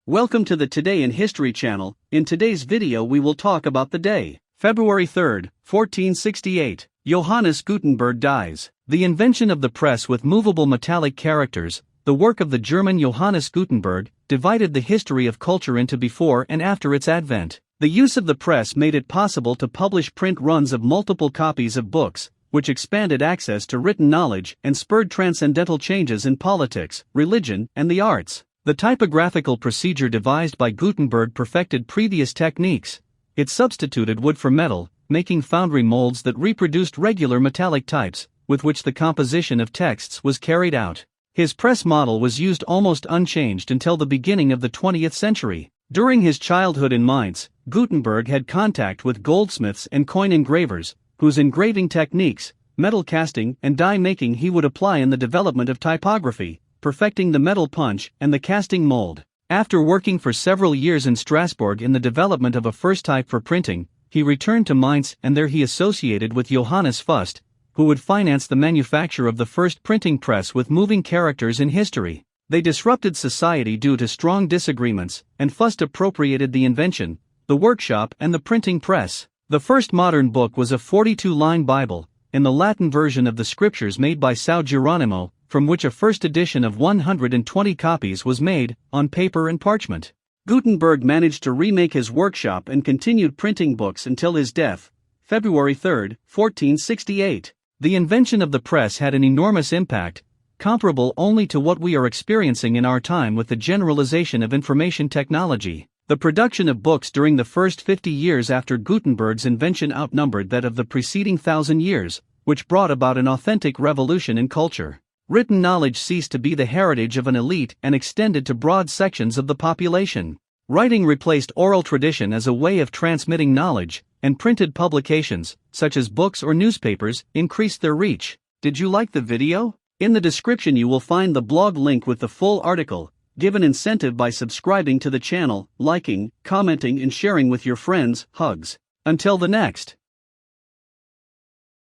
Welcome to the Today in History channel. In today's video we will talk about the day, February 3, 1468, Johannes Gutenberg dies. The invention of the press with movable metallic characters, the work of the German Johannes Gutenberg, divided the history of culture into before and after its advent. The use of the press made it possible to publish print runs of multiple copies of books, which expanded access to written knowledge and spurred transcendental changes in politics, religion, and the arts. The typographical procedure devised by Gutenberg perfected previous techniques. It substituted wood for metal, making foundry molds that reproduced regular metallic types, with which the composition of texts was carried out. His press model was used almost unchanged until the beginning of the 20th century. During his childhood in Mainz, Gutenberg had contact with goldsmiths and coin engravers, whose engraving techniques, metal casting, and die making he would apply in the development of typography, perfecting the metal punch and the casting mold. After working for several years in Strasbourg in the development of a first type for printing, he returned to Mainz, and there he associated with Johannes Fust, who would finance the manufacture of the first printing press with moving characters in history. They disrupted society due to strong disagreements, and Fust appropriated the invention, the workshop, and the printing press. The first modern book was a 42-line Bible, in the Latin version of the scriptures made by São Geronimo, from which a first edition of 120 copies was made, on paper and parchment. Gutenberg managed to remake his workshop and continued printing books until his death, February 3, 1468. The invention of the press had an enormous impact, comparable only to what we are experiencing in our time with the generalization of information technology. The production of books during the first 50 years after Gutenberg's invention outnumbered that of the preceding 1,000 years, which brought about an authentic revolution in culture. Written knowledge ceased to be the heritage of an elite and extended to broad sections of the population. Writing replaced oral tradition as a way of transmitting knowledge, and printed publications, such as books or newspapers, increased their reach. Did you like the video? In the description you will find the blog link with the full article. Give an incentive by subscribing to the channel, liking, commenting, and sharing with your friends. Hugs. Until the next.